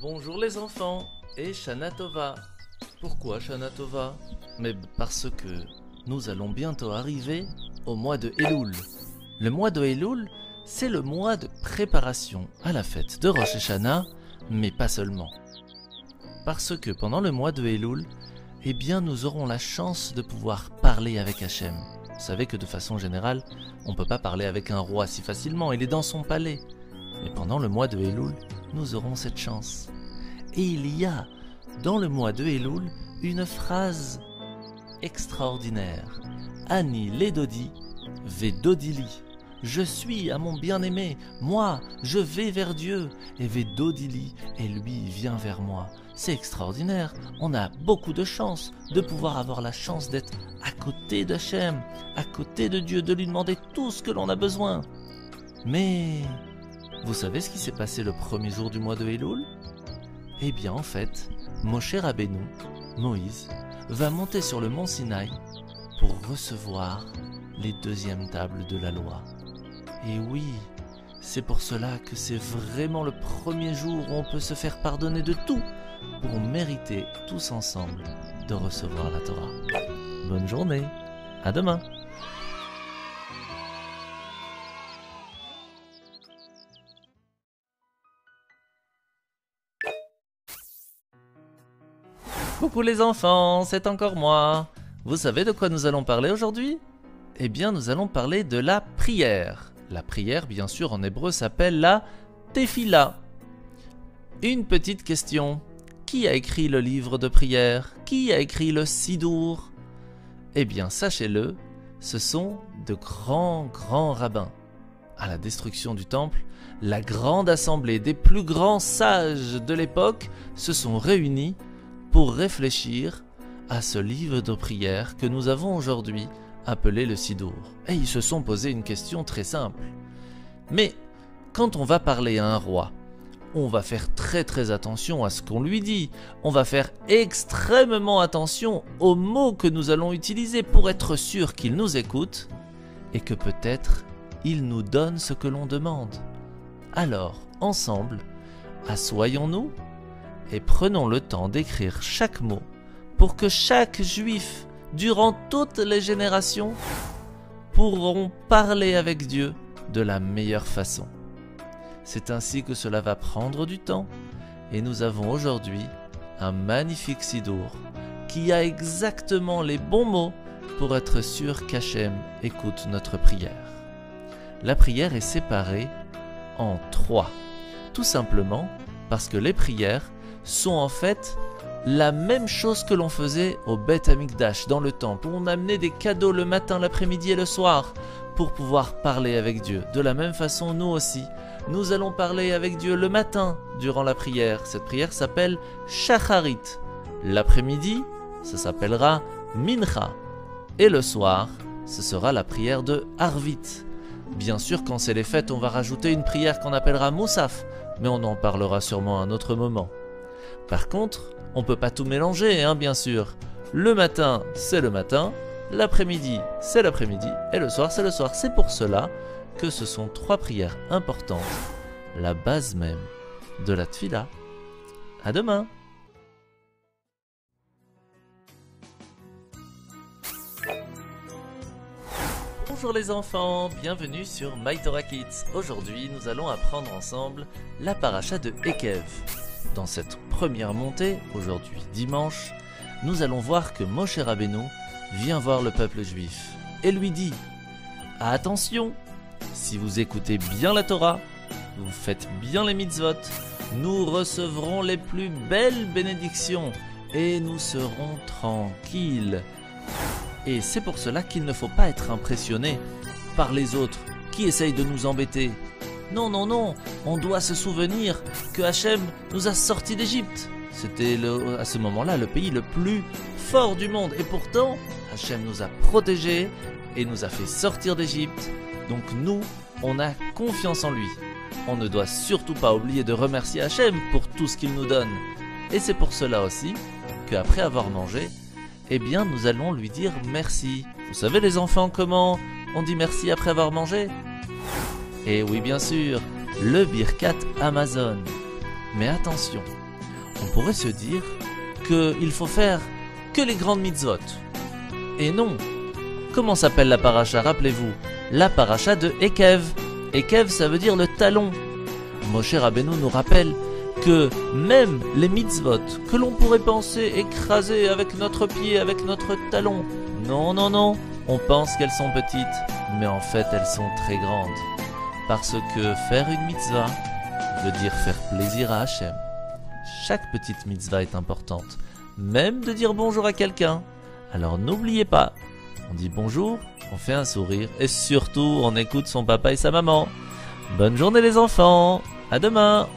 Bonjour les enfants et Shana Tova. Pourquoi Shana Tova? Mais parce que nous allons bientôt arriver au mois de Elul. Le mois de Elul, c'est le mois de préparation à la fête de Rosh Hashanah, mais pas seulement. Parce que pendant le mois de Elul, eh bien nous aurons la chance de pouvoir parler avec Hachem. Vous savez que de façon générale, on ne peut pas parler avec un roi si facilement, il est dans son palais. Mais pendant le mois de Elul, nous aurons cette chance. Et il y a, dans le mois de Elul, une phrase extraordinaire. Ani ledodi vedodili. Je suis à mon bien-aimé, moi, je vais vers Dieu, et vedodili, et lui vient vers moi. C'est extraordinaire, on a beaucoup de chance de pouvoir avoir la chance d'être à côté d'Hachem, à côté de Dieu, de lui demander tout ce que l'on a besoin. Mais vous savez ce qui s'est passé le premier jour du mois de Elul? Eh bien en fait, Moshe Rabbeinu, Moïse, va monter sur le mont Sinaï pour recevoir les deuxièmes tables de la loi. Et oui, c'est pour cela que c'est vraiment le premier jour où on peut se faire pardonner de tout pour mériter tous ensemble de recevoir la Torah. Bonne journée, à demain. Coucou les enfants, c'est encore moi. Vous savez de quoi nous allons parler aujourd'hui? Eh bien, nous allons parler de la prière. La prière, bien sûr, en hébreu s'appelle la Tefila. Une petite question. Qui a écrit le livre de prière? Qui a écrit le Sidour? Eh bien, sachez-le, ce sont de grands rabbins. À la destruction du temple, la grande assemblée des plus grands sages de l'époque se sont réunis pour réfléchir à ce livre de prière que nous avons aujourd'hui appelé le Sidour. Et ils se sont posé une question très simple. Mais quand on va parler à un roi, on va faire très attention à ce qu'on lui dit. On va faire extrêmement attention aux mots que nous allons utiliser pour être sûr qu'il nous écoute et que peut-être il nous donne ce que l'on demande. Alors, ensemble, assoyons-nous et prenons le temps d'écrire chaque mot pour que chaque juif, durant toutes les générations, pourront parler avec Dieu de la meilleure façon. C'est ainsi que cela va prendre du temps et nous avons aujourd'hui un magnifique Sidour qui a exactement les bons mots pour être sûr qu'Hachem écoute notre prière. La prière est séparée en 3, tout simplement parce que les prières sont en fait la même chose que l'on faisait au Beth Amikdash, dans le temple, où on amenait des cadeaux le matin, l'après-midi et le soir pour pouvoir parler avec Dieu. De la même façon, nous aussi, nous allons parler avec Dieu le matin durant la prière. Cette prière s'appelle Shacharit. L'après-midi, ça s'appellera Mincha. Et le soir, ce sera la prière de Arvit. Bien sûr, quand c'est les fêtes, on va rajouter une prière qu'on appellera Moussaf, mais on en parlera sûrement à un autre moment. Par contre, on ne peut pas tout mélanger, bien sûr. Le matin, c'est le matin, l'après-midi, c'est l'après-midi, et le soir, c'est le soir. C'est pour cela que ce sont 3 prières importantes, la base même de la Tfila. À demain! Bonjour les enfants, bienvenue sur My Torah Kids. Aujourd'hui, nous allons apprendre ensemble la paracha de Ekev. Dans cette première montée, aujourd'hui dimanche, nous allons voir que Moshe Rabbeinu vient voir le peuple juif et lui dit « Attention, si vous écoutez bien la Torah, vous faites bien les mitzvot, nous recevrons les plus belles bénédictions et nous serons tranquilles. » Et c'est pour cela qu'il ne faut pas être impressionné par les autres qui essayent de nous embêter. Non, on doit se souvenir que Hachem nous a sortis d'Égypte. C'était à ce moment-là le pays le plus fort du monde. Et pourtant, Hachem nous a protégés et nous a fait sortir d'Égypte. Donc nous, on a confiance en lui. On ne doit surtout pas oublier de remercier Hachem pour tout ce qu'il nous donne. Et c'est pour cela aussi qu'après avoir mangé, eh bien nous allons lui dire merci. Vous savez les enfants comment on dit merci après avoir mangé? Et oui bien sûr, le Birkat Hamazon. Mais attention, On pourrait se dire qu'il faut faire que les grandes mitzvot. Et non. Comment s'appelle la paracha? Rappelez-vous, la paracha de Ekev. Ekev, ça veut dire le talon. Moshe Rabbeinu nous rappelle que même les mitzvot que l'on pourrait penser écraser avec notre pied, avec notre talon, non, non, non, on pense qu'elles sont petites, mais en fait elles sont très grandes. Parce que faire une mitzvah veut dire faire plaisir à Hachem. Chaque petite mitzvah est importante, même de dire bonjour à quelqu'un. Alors n'oubliez pas, on dit bonjour, on fait un sourire et surtout on écoute son papa et sa maman. Bonne journée les enfants, à demain.